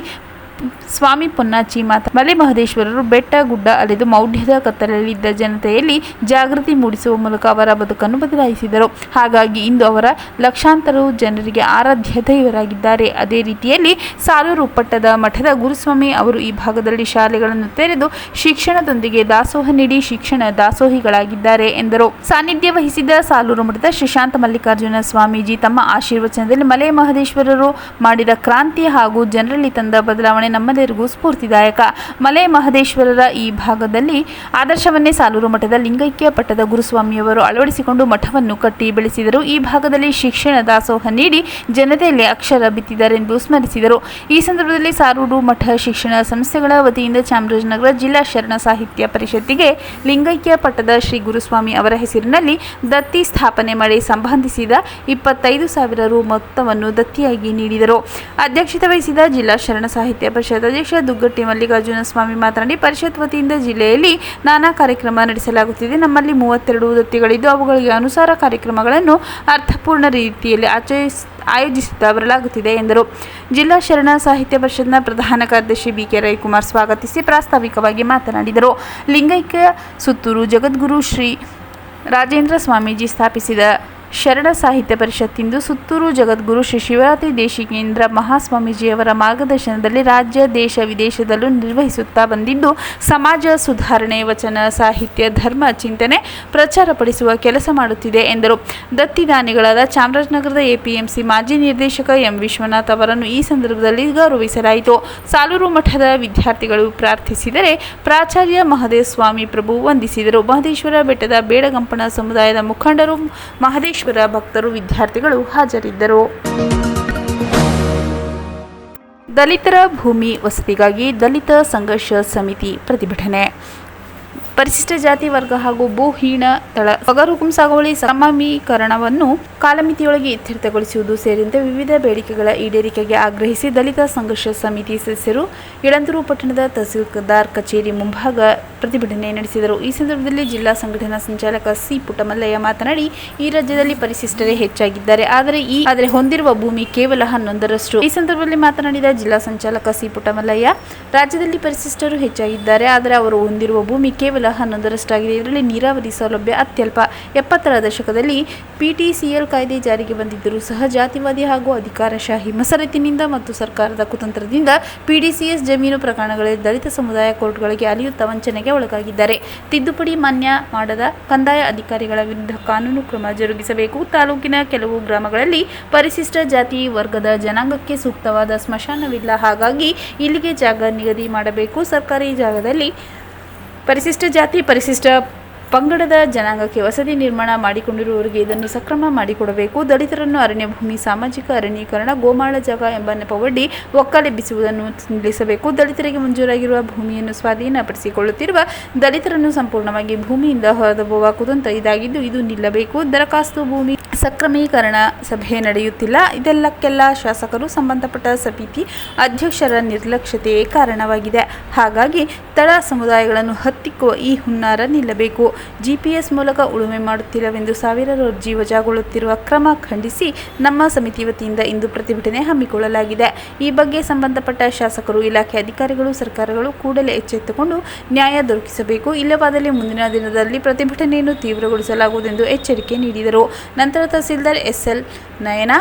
ಸ್ವಾಮಿ ಪೊನ್ನಾಚಿ ಮಲೆ ಮಹದೇಶ್ವರರು ಬೆಟ್ಟ ಗುಡ್ಡ ಅಲೆದು ಮೌಢ್ಯದ ಕತ್ತಲಲ್ಲಿದ್ದ ಜನತೆಯಲ್ಲಿ ಜಾಗೃತಿ ಮೂಡಿಸುವ ಮೂಲಕ ಅವರ ಬದುಕನ್ನು ಬದಲಾಯಿಸಿದರು. ಹಾಗಾಗಿ ಇಂದು ಅವರ ಲಕ್ಷಾಂತರ ಜನರಿಗೆ ಆರಾಧ್ಯ ದೈವರಾಗಿದ್ದಾರೆ. ಅದೇ ರೀತಿಯಲ್ಲಿ ಸಾಲೂರು ಪಟ್ಟದ ಮಠದ ಗುರುಸ್ವಾಮಿ ಅವರು ಈ ಭಾಗದಲ್ಲಿ ಶಾಲೆಗಳನ್ನು ತೆರೆದು ಶಿಕ್ಷಣದೊಂದಿಗೆ ದಾಸೋಹ ನೀಡಿ ಶಿಕ್ಷಣ ದಾಸೋಹಿಗಳಾಗಿದ್ದಾರೆ ಎಂದರು. ಸಾನ್ನಿಧ್ಯ ವಹಿಸಿದ್ದ ಸಾಲೂರು ಮಠದ ಶ್ರೀಶಾಂತ ಮಲ್ಲಿಕಾರ್ಜುನ ಸ್ವಾಮೀಜಿ ತಮ್ಮ ಆಶೀರ್ವಚನದಲ್ಲಿ ಮಲೆ ಮಹದೇಶ್ವರರು ಮಾಡಿದ ಕ್ರಾಂತಿ ಹಾಗೂ ಜನರಲ್ಲಿ ತಂದ ಬದಲಾವಣೆ ನಮ್ಮೆಲ್ಲರಿಗೂ ಸ್ಫೂರ್ತಿದಾಯಕ. ಮಲೆ ಮಹದೇಶ್ವರರ ಈ ಭಾಗದಲ್ಲಿ ಆದರ್ಶವನ್ನೇ ಸಾಲೂರು ಮಠದ ಲಿಂಗೈಕ್ಯ ಪಟ್ಟದ ಗುರುಸ್ವಾಮಿಯವರು ಅಳವಡಿಸಿಕೊಂಡು ಮಠವನ್ನು ಕಟ್ಟಿ ಬೆಳೆಸಿದರು. ಈ ಭಾಗದಲ್ಲಿ ಶಿಕ್ಷಣ ದಾಸೋಹ ನೀಡಿ ಜನತೆಯಲ್ಲಿ ಅಕ್ಷರ ಬಿತ್ತಿದರೆಂದು ಸ್ಮರಿಸಿದರು. ಈ ಸಂದರ್ಭದಲ್ಲಿ ಸಾಲೂರು ಮಠ ಶಿಕ್ಷಣ ಸಂಸ್ಥೆಗಳ ವತಿಯಿಂದ ಚಾಮರಾಜನಗರ ಜಿಲ್ಲಾ ಶರಣ ಸಾಹಿತ್ಯ ಪರಿಷತ್ತಿಗೆ ಲಿಂಗೈಕ್ಯ ಪಟ್ಟದ ಶ್ರೀ ಗುರುಸ್ವಾಮಿ ಅವರ ಹೆಸರಿನಲ್ಲಿ ದತ್ತಿ ಸ್ಥಾಪನೆ ಮಾಡಿ ಸಂಬಂಧಿಸಿದ 25,000 ರು ಮೊತ್ತವನ್ನು ದತ್ತಿಯಾಗಿ ನೀಡಿದರು. ಅಧ್ಯಕ್ಷತೆ ವಹಿಸಿದ ಜಿಲ್ಲಾ ಶರಣ ಸಾಹಿತ್ಯ ಪರಿಷತ್ ಅಧ್ಯಕ್ಷ ದುಗ್ಗಟ್ಟಿ ಮಲ್ಲಿಕಾರ್ಜುನ ಸ್ವಾಮಿ ಮಾತನಾಡಿ, ಪರಿಷತ್ ವತಿಯಿಂದ ಜಿಲ್ಲೆಯಲ್ಲಿ ನಾನಾ ಕಾರ್ಯಕ್ರಮ ನಡೆಸಲಾಗುತ್ತಿದೆ. ನಮ್ಮಲ್ಲಿ 32 ದತ್ತಿಗಳಿದ್ದು ಅವುಗಳಿಗೆ ಅನುಸಾರ ಕಾರ್ಯಕ್ರಮಗಳನ್ನು ಅರ್ಥಪೂರ್ಣ ರೀತಿಯಲ್ಲಿ ಆಯೋಜಿಸುತ್ತಾ ಬರಲಾಗುತ್ತಿದೆ ಎಂದರು. ಜಿಲ್ಲಾ ಶರಣ ಸಾಹಿತ್ಯ ಪರಿಷತ್ನ ಪ್ರಧಾನ ಕಾರ್ಯದರ್ಶಿ ಬಿ.ಕೆ. ರವಿಕುಮಾರ್ ಸ್ವಾಗತಿಸಿ ಪ್ರಾಸ್ತಾವಿಕವಾಗಿ ಮಾತನಾಡಿದರು. ಲಿಂಗೈಕ್ಯ ಸುತ್ತೂರು ಜಗದ್ಗುರು ಶ್ರೀ ರಾಜೇಂದ್ರ ಸ್ವಾಮೀಜಿ ಸ್ಥಾಪಿಸಿದ ಶರಣ ಸಾಹಿತ್ಯ ಪರಿಷತ್ತಿಂದು ಸುತ್ತೂರು ಜಗದ್ಗುರು ಶ್ರೀ ಶಿವರಾತ್ರಿ ದೇಶಿಕೇಂದ್ರ ಮಹಾಸ್ವಾಮೀಜಿಯವರ ಮಾರ್ಗದರ್ಶನದಲ್ಲಿ ರಾಜ್ಯ ದೇಶ ವಿದೇಶದಲ್ಲೂ ನಿರ್ವಹಿಸುತ್ತಾ ಬಂದಿದ್ದು ಸಮಾಜ ಸುಧಾರಣೆ, ವಚನ ಸಾಹಿತ್ಯ, ಧರ್ಮ ಚಿಂತನೆ ಪ್ರಚಾರಪಡಿಸುವ ಕೆಲಸ ಮಾಡುತ್ತಿದೆ ಎಂದರು. ದತ್ತಿದಾನಿಗಳಾದ ಚಾಮರಾಜನಗರದ ಎಪಿಎಂಸಿ ಮಾಜಿ ನಿರ್ದೇಶಕ ಎಂ ವಿಶ್ವನಾಥ್ ಅವರನ್ನು ಈ ಸಂದರ್ಭದಲ್ಲಿ ಗೌರವಿಸಲಾಯಿತು. ಸಾಲೂರು ಮಠದ ವಿದ್ಯಾರ್ಥಿಗಳು ಪ್ರಾರ್ಥಿಸಿದರೆ ಪ್ರಾಚಾರ್ಯ ಮಹದೇವ ಸ್ವಾಮಿ ಪ್ರಭು ವಂದಿಸಿದರು. ಮಹದೇಶ್ವರ ಬೆಟ್ಟದ ಬೇಡಗಂಪಣ ಸಮುದಾಯದ ಮುಖಂಡರು, ಮಹದೇಶ್ವರ ಭಕ್ತರು, ವಿದ್ಯಾರ್ಥಿಗಳು ಹಾಜರಿದ್ದರು. ದಲಿತರ ಭೂಮಿ ವಸತಿಗಾಗಿ ದಲಿತ ಸಂಘರ್ಷ ಸಮಿತಿ ಪ್ರತಿಭಟನೆ. ಪರಿಶಿಷ್ಟ ಜಾತಿ ವರ್ಗ ಹಾಗೂ ಭೂಹೀನ ತಳ ತೊಗರುಕುಂ ಸಾಗುವಳಿ ಸಮೀಕರಣವನ್ನು ಕಾಲಮಿತಿಯೊಳಗೆ ಇತ್ಯರ್ಥಗೊಳಿಸುವುದು ಸೇರಿದಂತೆ ವಿವಿಧ ಬೇಡಿಕೆಗಳ ಈಡೇರಿಕೆಗೆ ಆಗ್ರಹಿಸಿ ದಲಿತ ಸಂಘರ್ಷ ಸಮಿತಿ ಸದಸ್ಯರು ಯಳಂದೂರು ಪಟ್ಟಣದ ತಹಸೀಲ್ದಾರ್ ಕಚೇರಿ ಮುಂಭಾಗ ಪ್ರತಿಭಟನೆ ನಡೆಸಿದರು. ಈ ಸಂದರ್ಭದಲ್ಲಿ ಜಿಲ್ಲಾ ಸಂಘಟನಾ ಸಂಚಾಲಕ ಸಿ ಪುಟ್ಟಮಲ್ಲಯ್ಯ ಮಾತನಾಡಿ, ಈ ರಾಜ್ಯದಲ್ಲಿ ಪರಿಶಿಷ್ಟರೇ ಹೆಚ್ಚಾಗಿದ್ದಾರೆ, ಆದರೆ ಹೊಂದಿರುವ ಭೂಮಿ ಕೇವಲ 11ರಷ್ಟು. ಈ ಸಂದರ್ಭದಲ್ಲಿ ಮಾತನಾಡಿದ ಜಿಲ್ಲಾ ಸಂಚಾಲಕ ಸಿ ಪುಟ್ಟಮಲ್ಲಯ್ಯ, ರಾಜ್ಯದಲ್ಲಿ ಪರಿಶಿಷ್ಟರು ಹೆಚ್ಚಾಗಿದ್ದಾರೆ, ಆದರೆ ಅವರು ಹೊಂದಿರುವ ಭೂಮಿ ಕೇವಲ 11ರಷ್ಟಾಗಿದೆ. ಇದರಲ್ಲಿ ನೀರಾವರಿ ಸೌಲಭ್ಯ ಅತ್ಯಲ್ಪ. 70ರ ದಶಕದಲ್ಲಿ PTCL ಕಾಯ್ದೆ ಜಾರಿಗೆ ಬಂದಿದ್ದರೂ ಸಹ ಜಾತಿವಾದಿ ಹಾಗೂ ಅಧಿಕಾರಶಾಹಿ ಮಸರತ್ತಿನಿಂದ ಮತ್ತು ಸರ್ಕಾರದ ಕುತಂತ್ರದಿಂದ PDCS ಜಮೀನು ಪ್ರಕರಣಗಳಲ್ಲಿ ದಲಿತ ಸಮುದಾಯ ಕೋರ್ಟ್ಗಳಿಗೆ ಅಲಿಯುತ್ತಾ ವಂಚನೆಗೆ ಒಳಗಾಗಿದ್ದಾರೆ. ತಿದ್ದುಪಡಿ ಮಾನ್ಯ ಮಾಡದ ಕಂದಾಯ ಅಧಿಕಾರಿಗಳ ವಿರುದ್ಧ ಕಾನೂನು ಕ್ರಮ ಜರುಗಿಸಬೇಕು. ತಾಲೂಕಿನ ಕೆಲವು ಗ್ರಾಮಗಳಲ್ಲಿ ಪರಿಶಿಷ್ಟ ಜಾತಿ ವರ್ಗದ ಜನಾಂಗಕ್ಕೆ ಸೂಕ್ತವಾದ ಸ್ಮಶಾನವಿಲ್ಲ, ಹಾಗಾಗಿ ಇಲ್ಲಿಗೆ ಜಾಗ ನಿಗದಿ ಮಾಡಬೇಕು. ಸರ್ಕಾರಿ ಜಾಗದಲ್ಲಿ ಪರಿಶಿಷ್ಟ ಜಾತಿ, ಪರಿಶಿಷ್ಟ ಪಂಗಡದ ಜನಾಂಗಕ್ಕೆ ವಸತಿ ನಿರ್ಮಾಣ ಮಾಡಿಕೊಂಡಿರುವವರಿಗೆ ಇದನ್ನು ಸಕ್ರಮ ಮಾಡಿಕೊಡಬೇಕು. ದಲಿತರನ್ನು ಅರಣ್ಯ ಭೂಮಿ, ಸಾಮಾಜಿಕ ಅರಣ್ಯೀಕರಣ, ಗೋಮಾಳ ಜಾಗ ಎಂಬ ನೆಪವೊಡ್ಡಿ ಒಕ್ಕಲೆಬ್ಬಿಸುವುದನ್ನು ನಿಲ್ಲಿಸಬೇಕು. ದಲಿತರಿಗೆ ಮಂಜೂರಾಗಿರುವ ಭೂಮಿಯನ್ನು ಸ್ವಾಧೀನಪಡಿಸಿಕೊಳ್ಳುತ್ತಿರುವ ದಲಿತರನ್ನು ಸಂಪೂರ್ಣವಾಗಿ ಭೂಮಿಯಿಂದ ಹೊರದಬ್ಬುವ ಕುತಂತ್ರ ಇದಾಗಿದ್ದು, ಇದು ನಿಲ್ಲಬೇಕು. ದರಖಾಸ್ತು ಭೂಮಿ ಸಕ್ರಮೀಕರಣ ಸಭೆ ನಡೆಯುತ್ತಿಲ್ಲ. ಇದೆಲ್ಲಕ್ಕೆಲ್ಲ ಶಾಸಕರು, ಸಂಬಂಧಪಟ್ಟ ಸಮಿತಿ ಅಧ್ಯಕ್ಷರ ನಿರ್ಲಕ್ಷ್ಯತೆಯೇ ಕಾರಣವಾಗಿದೆ. ಹಾಗಾಗಿ ತಳ ಸಮುದಾಯಗಳನ್ನು ಹತ್ತಿಕ್ಕುವ ಈ ಹುನ್ನಾರ ನಿಲ್ಲಬೇಕು. GPS ಮೂಲಕ ಉಳುಮೆ ಮಾಡುತ್ತಿಲ್ಲವೆಂದು ಸಾವಿರಾರು ಅರ್ಜಿ ವಜಾಗೊಳ್ಳುತ್ತಿರುವ ಕ್ರಮ ಖಂಡಿಸಿ ನಮ್ಮ ಸಮಿತಿ ವತಿಯಿಂದ ಇಂದು ಪ್ರತಿಭಟನೆ ಹಮ್ಮಿಕೊಳ್ಳಲಾಗಿದೆ. ಈ ಬಗ್ಗೆ ಸಂಬಂಧಪಟ್ಟ ಶಾಸಕರು, ಇಲಾಖೆ ಅಧಿಕಾರಿಗಳು, ಸರ್ಕಾರಗಳು ಕೂಡಲೇ ಎಚ್ಚೆತ್ತುಕೊಂಡು ನ್ಯಾಯ ದೊರಕಿಸಬೇಕು. ಇಲ್ಲವಾದಲ್ಲಿ ಮುಂದಿನ ದಿನದಲ್ಲಿ ಪ್ರತಿಭಟನೆಯನ್ನು ತೀವ್ರಗೊಳಿಸಲಾಗುವುದೆಂದು ಎಚ್ಚರಿಕೆ ನೀಡಿದರು. ನಂತರ ತಹಸೀಲ್ದಾರ್ SL ನಯನ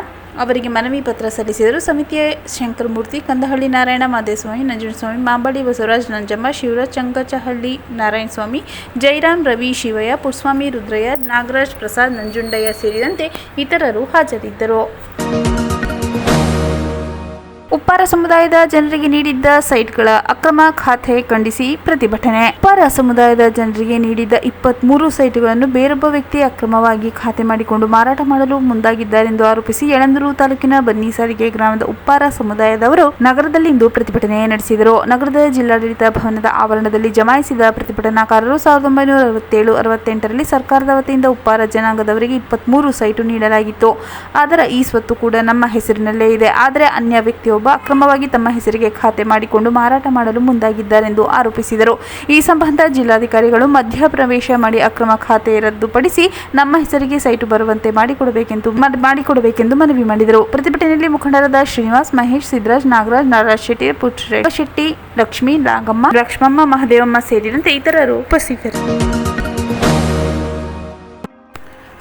ಅವರಿಗೆ ಮನವಿ ಪತ್ರ ಸಲ್ಲಿಸಿದರು. ಸಮಿತಿಯ ಶಂಕರಮೂರ್ತಿ, ಕಂದಹಳ್ಳಿ ನಾರಾಯಣ, ಮಾದೇಸ್ವಾಮಿ, ನಂಜುಂಡಸ್ವಾಮಿ, ಮಾಂಬಳ್ಳಿ ಬಸವರಾಜ್, ನಂಜಮ್ಮ, ಶಿವರಾಜ್, ಚಂಗಚಹಳ್ಳಿ ನಾರಾಯಣಸ್ವಾಮಿ, ಜಯರಾಮ್, ರವಿ, ಶಿವಯ್ಯ, ಪುಟ್ಸ್ವಾಮಿ, ರುದ್ರಯ್ಯ, ನಾಗರಾಜ್, ಪ್ರಸಾದ್, ನಂಜುಂಡಯ್ಯ ಸೇರಿದಂತೆ ಇತರರು ಹಾಜರಿದ್ದರು. ಉಪ್ಪಾರ ಸಮುದಾಯದ ಜನರಿಗೆ ನೀಡಿದ್ದ ಸೈಟ್ಗಳ ಅಕ್ರಮ ಖಾತೆ ಖಂಡಿಸಿ ಪ್ರತಿಭಟನೆ. ಉಪ್ಪಾರ ಸಮುದಾಯದ ಜನರಿಗೆ ನೀಡಿದ್ದ 23 ಸೈಟ್ಗಳನ್ನು ಬೇರೊಬ್ಬ ವ್ಯಕ್ತಿ ಅಕ್ರಮವಾಗಿ ಖಾತೆ ಮಾಡಿಕೊಂಡು ಮಾರಾಟ ಮಾಡಲು ಮುಂದಾಗಿದ್ದಾರೆಂದು ಆರೋಪಿಸಿ ಯಳಂದೂರು ತಾಲೂಕಿನ ಬನ್ನಿಸಾರಿಗೆ ಗ್ರಾಮದ ಉಪ್ಪಾರ ಸಮುದಾಯದವರು ನಗರದಲ್ಲಿಂದು ಪ್ರತಿಭಟನೆ ನಡೆಸಿದರು. ನಗರದ ಜಿಲ್ಲಾಡಳಿತ ಭವನದ ಆವರಣದಲ್ಲಿ ಜಮಾಯಿಸಿದ ಪ್ರತಿಭಟನಾಕಾರರು 1967-68ರಲ್ಲಿ ಸರ್ಕಾರದ ವತಿಯಿಂದ ಉಪ್ಪಾರ ಜನಾಂಗದವರಿಗೆ 23 ಸೈಟು ನೀಡಲಾಗಿತ್ತು. ಅದರ ಈ ಸ್ವತ್ತು ಕೂಡ ನಮ್ಮ ಹೆಸರಿನಲ್ಲೇ ಇದೆ. ಆದರೆ ಅನ್ಯ ವ್ಯಕ್ತಿಯೊಬ್ಬ ಅಕ್ರಮವಾಗಿ ತಮ್ಮ ಹೆಸರಿಗೆ ಖಾತೆ ಮಾಡಿಕೊಂಡು ಮಾರಾಟ ಮಾಡಲು ಮುಂದಾಗಿದ್ದಾರೆಂದು ಆರೋಪಿಸಿದರು. ಈ ಸಂಬಂಧ ಜಿಲ್ಲಾಧಿಕಾರಿಗಳು ಮಧ್ಯಪ್ರವೇಶ ಮಾಡಿ ಅಕ್ರಮ ಖಾತೆ ರದ್ದುಪಡಿಸಿ ನಮ್ಮ ಹೆಸರಿಗೆ ಸೈಟು ಬರುವಂತೆ ಮಾಡಿಕೊಡಬೇಕೆಂದು ಮನವಿ ಮಾಡಿದರು. ಪ್ರತಿಭಟನೆಯಲ್ಲಿ ಮುಖಂಡರಾದ ಶ್ರೀನಿವಾಸ್, ಮಹೇಶ್, ಸಿದ್ದರಾಜ್, ನಾಗರಾಜ್, ನಾರಾಯಣ ಶೆಟ್ಟಿ, ಪುಟ್ಟರೆಡ್ಡಿ ಶೆಟ್ಟಿ, ಲಕ್ಷ್ಮೀ, ನಾಗಮ್ಮ, ಲಕ್ಷ್ಮಮ್ಮ, ಮಹದೇವಮ್ಮ ಸೇರಿದಂತೆ ಇತರರು ಉಪಸ್ಥಿತರಿದ್ದರು.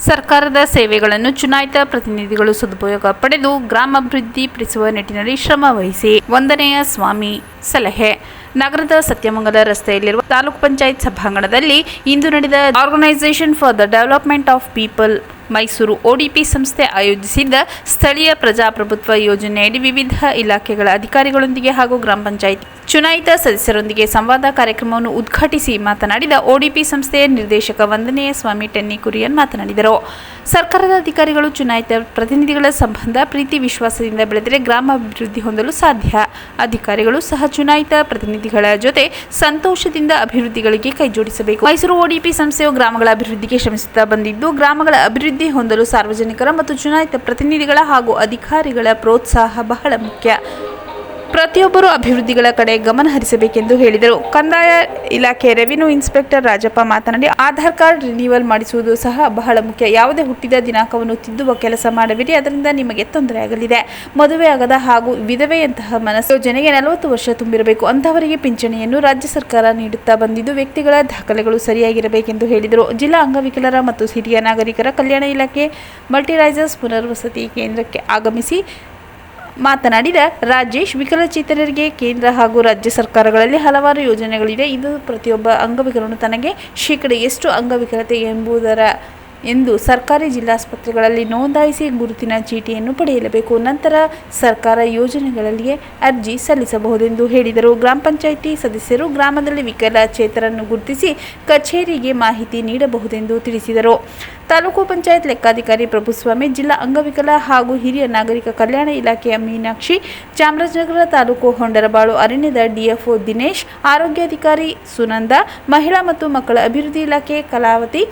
ಸರ್ಕಾರದ ಸೇವೆಗಳನ್ನು ಚುನಾಯಿತ ಪ್ರತಿನಿಧಿಗಳು ಸದುಪಯೋಗ ಪಡೆದು ಗ್ರಾಮಾಭಿವೃದ್ಧಿ ಪಡಿಸುವ ನಿಟ್ಟಿನಲ್ಲಿ ಶ್ರಮ ವಹಿಸಿ. 1ನೇ ಸ್ವಾಮಿ ಸಲಹೆ. ನಗರದ ಸತ್ಯಮಂಗಲ ರಸ್ತೆಯಲ್ಲಿರುವ ತಾಲೂಕು ಪಂಚಾಯತ್ ಸಭಾಂಗಣದಲ್ಲಿ ಇಂದು ನಡೆದ organisation for the development of people Mysuru ODP ಸಂಸ್ಥೆ ಆಯೋಜಿಸಿದ್ದ ಸ್ಥಳೀಯ ಪ್ರಜಾಪ್ರಭುತ್ವ ಯೋಜನೆಯಡಿ ವಿವಿಧ ಇಲಾಖೆಗಳ ಅಧಿಕಾರಿಗಳೊಂದಿಗೆ ಹಾಗೂ ಗ್ರಾಮ ಪಂಚಾಯತ್ ಚುನಾಯಿತ ಸದಸ್ಯರೊಂದಿಗೆ ಸಂವಾದ ಕಾರ್ಯಕ್ರಮವನ್ನು ಉದ್ಘಾಟಿಸಿ ಮಾತನಾಡಿದ ODP ಸಂಸ್ಥೆಯ ನಿರ್ದೇಶಕ 1ನೇ ಸ್ವಾಮಿ ಟೆನ್ನಿ ಕುರಿಯನ್ ಮಾತನಾಡಿದರು. ಸರ್ಕಾರದ ಅಧಿಕಾರಿಗಳು ಚುನಾಯಿತ ಪ್ರತಿನಿಧಿಗಳ ಸಂಬಂಧ ಪ್ರೀತಿ ವಿಶ್ವಾಸದಿಂದ ಬೆಳೆದರೆ ಗ್ರಾಮ ಅಭಿವೃದ್ಧಿ ಹೊಂದಲು ಸಾಧ್ಯ. ಅಧಿಕಾರಿಗಳು ಸಹ ಚುನಾಯಿತ ಪ್ರತಿನಿಧಿಗಳ ಜೊತೆ ಸಂತೋಷದಿಂದ ಅಭಿವೃದ್ಧಿಗಳಿಗೆ ಕೈಜೋಡಿಸಬೇಕು. ಮೈಸೂರು ODP ಸಂಸ್ಥೆಯು ಗ್ರಾಮಗಳ ಅಭಿವೃದ್ಧಿಗೆ ಶ್ರಮಿಸುತ್ತಾ ಬಂದಿದ್ದು, ಗ್ರಾಮಗಳ ಅಭಿವೃದ್ಧಿ ಹೊಂದಲು ಸಾರ್ವಜನಿಕರ ಮತ್ತು ಚುನಾಯಿತ ಪ್ರತಿನಿಧಿಗಳ ಹಾಗೂ ಅಧಿಕಾರಿಗಳ ಪ್ರೋತ್ಸಾಹ ಬಹಳ ಮುಖ್ಯ. ಪ್ರತಿಯೊಬ್ಬರು ಅಭಿವೃದ್ಧಿಗಳ ಕಡೆ ಗಮನ ಹರಿಸಬೇಕೆಂದು ಹೇಳಿದರು. ಕಂದಾಯ ಇಲಾಖೆ ರೆವಿನ್ಯೂ ಇನ್ಸ್ಪೆಕ್ಟರ್ ರಾಜಪ್ಪ ಮಾತನಾಡಿ, ಆಧಾರ್ ಕಾರ್ಡ್ ರಿನಿವಲ್ ಮಾಡಿಸುವುದು ಸಹ ಬಹಳ ಮುಖ್ಯ. ಯಾವುದೇ ಹುಟ್ಟಿದ ದಿನಾಂಕವನ್ನು ತಿದ್ದುವ ಕೆಲಸ ಮಾಡಬೇಡಿ, ಅದರಿಂದ ನಿಮಗೆ ತೊಂದರೆಯಾಗಲಿದೆ. ಮದುವೆ ಆಗದ ಹಾಗೂ ವಿಧವೆಯಂತಹ ಮನಸ್ಸು ಯೋಜನೆಗೆ 40 ವರ್ಷ ತುಂಬಿರಬೇಕು. ಅಂತಹವರಿಗೆ ಪಿಂಚಣಿಯನ್ನು ರಾಜ್ಯ ಸರ್ಕಾರ ನೀಡುತ್ತಾ ಬಂದಿದ್ದು, ವ್ಯಕ್ತಿಗಳ ದಾಖಲೆಗಳು ಸರಿಯಾಗಿರಬೇಕೆಂದು ಹೇಳಿದರು. ಜಿಲ್ಲಾ ಅಂಗವಿಕಲರ ಮತ್ತು ಹಿರಿಯ ನಾಗರಿಕರ ಕಲ್ಯಾಣ ಇಲಾಖೆ ಮಲ್ಟಿರೈಸರ್ಸ್ ಪುನರ್ವಸತಿ ಕೇಂದ್ರಕ್ಕೆ ಆಗಮಿಸಿ ಮಾತನಾಡಿದ ರಾಜೇಶ್, ವಿಕಲಚೇತನರಿಗೆ ಕೇಂದ್ರ ಹಾಗೂ ರಾಜ್ಯ ಸರ್ಕಾರಗಳಲ್ಲಿ ಹಲವಾರು ಯೋಜನೆಗಳಿವೆ. ಇದು ಪ್ರತಿಯೊಬ್ಬ ಅಂಗವಿಕಲನು ತನಗೆ ಎಷ್ಟು ಅಂಗವಿಕಲತೆ ಎಂದು ಸರ್ಕಾರಿ ಜಿಲ್ಲಾಸ್ಪತ್ರೆಗಳಲ್ಲಿ ನೋಂದಾಯಿಸಿ ಗುರುತಿನ ಚೀಟಿಯನ್ನು ಪಡೆಯಲೇಬೇಕು. ನಂತರ ಸರ್ಕಾರ ಯೋಜನೆಗಳಿಗೆ ಅರ್ಜಿ ಸಲ್ಲಿಸಬಹುದೆಂದು ಹೇಳಿದರು. ಗ್ರಾಮ ಪಂಚಾಯಿತಿ ಸದಸ್ಯರು ಗ್ರಾಮದಲ್ಲಿ ವಿಕಲಚೇತನರನ್ನು ಗುರುತಿಸಿ ಕಚೇರಿಗೆ ಮಾಹಿತಿ ನೀಡಬಹುದೆಂದು ತಿಳಿಸಿದರು. ತಾಲೂಕು ಪಂಚಾಯತ್ ಲೆಕ್ಕಾಧಿಕಾರಿ ಪ್ರಭುಸ್ವಾಮಿ, ಜಿಲ್ಲಾ ಅಂಗವಿಕಲ ಹಾಗೂ ಹಿರಿಯ ನಾಗರಿಕ ಕಲ್ಯಾಣ ಇಲಾಖೆಯ ಮೀನಾಕ್ಷಿ, ಚಾಮರಾಜನಗರ ತಾಲೂಕು ಹೊಂಡರಬಾಳು ಅರಣ್ಯದ ಡಿಎಫ್ಒ ದಿನೇಶ್, ಆರೋಗ್ಯಾಧಿಕಾರಿ ಸುನಂದ, ಮಹಿಳಾ ಮತ್ತು ಮಕ್ಕಳ ಅಭಿವೃದ್ಧಿ ಇಲಾಖೆ ಕಲಾವತಿ,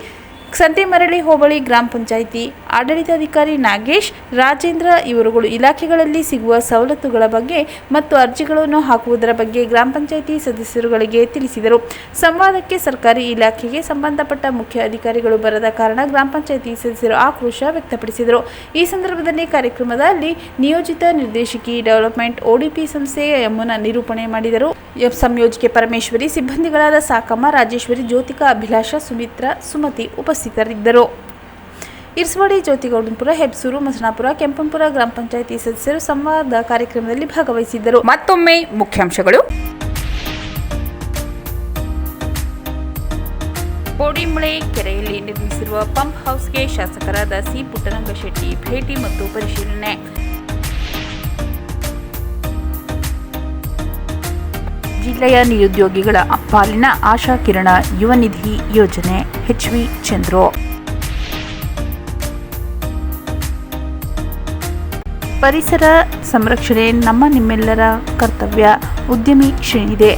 ಸಂತೆಮರಳಿ ಹೋಬಳಿ ಗ್ರಾಮ ಪಂಚಾಯಿತಿ ಆಡಳಿತಾಧಿಕಾರಿ ನಾಗೇಶ್, ರಾಜೇಂದ್ರ ಇವರುಗಳು ಇಲಾಖೆಗಳಲ್ಲಿ ಸಿಗುವ ಸವಲತ್ತುಗಳ ಬಗ್ಗೆ ಮತ್ತು ಅರ್ಜಿಗಳನ್ನು ಹಾಕುವುದರ ಬಗ್ಗೆ ಗ್ರಾಮ ಪಂಚಾಯಿತಿ ಸದಸ್ಯರುಗಳಿಗೆ ತಿಳಿಸಿದರು. ಸಂವಾದಕ್ಕೆ ಸರ್ಕಾರಿ ಇಲಾಖೆಗೆ ಸಂಬಂಧಪಟ್ಟ ಮುಖ್ಯ ಅಧಿಕಾರಿಗಳು ಬರದ ಕಾರಣ ಗ್ರಾಮ ಪಂಚಾಯಿತಿ ಸದಸ್ಯರು ಆಕ್ರೋಶ ವ್ಯಕ್ತಪಡಿಸಿದರು. ಈ ಸಂದರ್ಭದಲ್ಲಿ ಕಾರ್ಯಕ್ರಮದಲ್ಲಿ ನಿಯೋಜಿತ ನಿರ್ದೇಶಕಿ ಡೆವಲಪ್ಮೆಂಟ್ ODP ಸಂಸ್ಥೆಯ ಯಮುನಾ ನಿರೂಪಣೆ ಮಾಡಿದರು. ಸಂಯೋಜಕೆ ಪರಮೇಶ್ವರಿ, ಸಿಬ್ಬಂದಿಗಳಾದ ಸಾಕಮ್ಮ, ರಾಜೇಶ್ವರಿ, ಜ್ಯೋತಿಕಾ, ಅಭಿಲಾಷ, ಸುಮಿತ್ರಾ, ಸುಮತಿ ಉಪಸ್ಥಿತರಿದ್ದರು. ಇರ್ಸವಾಡಿ, ಜ್ಯೋತಿಗೌಡನಪುರ, ಹೆಬ್ಸೂರು, ಮಸನಾಪುರ, ಕೆಂಪನಪುರ ಗ್ರಾಮ ಪಂಚಾಯಿತಿ ಸದಸ್ಯರು ಸಂವಾದ ಕಾರ್ಯಕ್ರಮದಲ್ಲಿ ಭಾಗವಹಿಸಿದ್ದರು. ಮತ್ತೊಮ್ಮೆ ಮುಖ್ಯಾಂಶಗಳು. ಕೋಡಿಮಳೆ ಕೆರೆಯಲ್ಲಿ ನಿರ್ಮಿಸಿರುವ ಪಂಪ್ ಹೌಸ್ಗೆ ಶಾಸಕರಾದ ಸಿ. ಪುಟ್ಟರಂಗಶೆಟ್ಟಿ ಭೇಟಿ ಮತ್ತು ಪರಿಶೀಲನೆ. ಜಿಲ್ಲೆಯ ನಿರುದ್ಯೋಗಿಗಳ ಪಾಲಿನ ಆಶಾ ಕಿರಣ ಯುವ ನಿಧಿ ಯೋಜನೆ. HV ಚಂದ್ರು. ಪರಿಸರ ಸಂರಕ್ಷಣೆ ನಿಮ್ಮೆಲ್ಲರ ಕರ್ತವ್ಯ. ಉದ್ಯಮಿ ಶ್ರೇಣಿದೆ.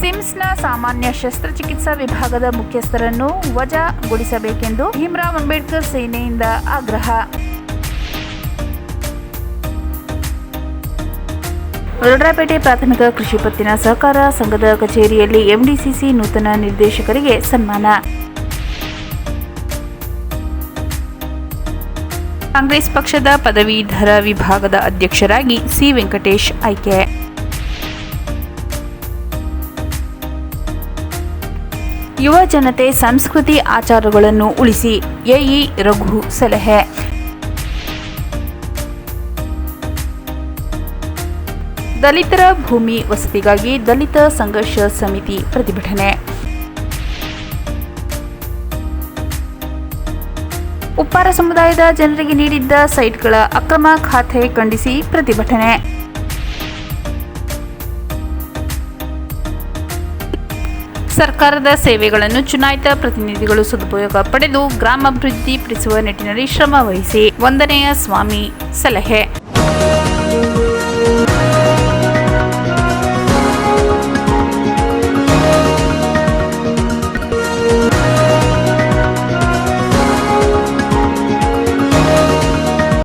ಸಿಮ್ಸ್ನ ಸಾಮಾನ್ಯ ಶಸ್ತ್ರಚಿಕಿತ್ಸಾ ವಿಭಾಗದ ಮುಖ್ಯಸ್ಥರನ್ನು ವಜಾಗೊಳಿಸಬೇಕೆಂದು ಭೀಮರಾವ್ ಅಂಬೇಡ್ಕರ್ ಸೇನೆಯಿಂದ ಆಗ್ರಹ. ವರಡಪೇಟೆ ಪ್ರಾಥಮಿಕ ಕೃಷಿ ಪತ್ತಿನ ಸಹಕಾರ ಸಂಘದ ಕಚೇರಿಯಲ್ಲಿ MDCC ನೂತನ ನಿರ್ದೇಶಕರಿಗೆ ಸನ್ಮಾನ. ಕಾಂಗ್ರೆಸ್ ಪಕ್ಷದ ಪದವೀಧರ ವಿಭಾಗದ ಅಧ್ಯಕ್ಷರಾಗಿ ಸಿ. ವೆಂಕಟೇಶ್ ಆಯ್ಕೆ. ಯುವ ಜನತೆ ಸಂಸ್ಕೃತಿ ಆಚಾರಗಳನ್ನು ಉಳಿಸಿ, ಎಇ ರಘು ಸಲಹೆ. ದಲಿತರ ಭೂಮಿ ವಸತಿಗಾಗಿ ದಲಿತ ಸಂಘರ್ಷ ಸಮಿತಿ ಪ್ರತಿಭಟನೆ. ಉಪ್ಪಾರ ಸಮುದಾಯದ ಜನರಿಗೆ ನೀಡಿದ್ದ ಸೈಟ್ಗಳ ಅಕ್ರಮ ಖಾತೆ ಖಂಡಿಸಿ ಪ್ರತಿಭಟನೆ. ಸರ್ಕಾರದ ಸೇವೆಗಳನ್ನು ಚುನಾಯಿತ ಪ್ರತಿನಿಧಿಗಳು ಸದುಪಯೋಗ ಪಡೆದು ಗ್ರಾಮಾಭಿವೃದ್ಧಿ ಪಡಿಸುವ ನಿಟ್ಟಿನಲ್ಲಿ ಶ್ರಮ ವಹಿಸಿ. 1ನೇ ಸ್ವಾಮಿ ಸಲಹೆ.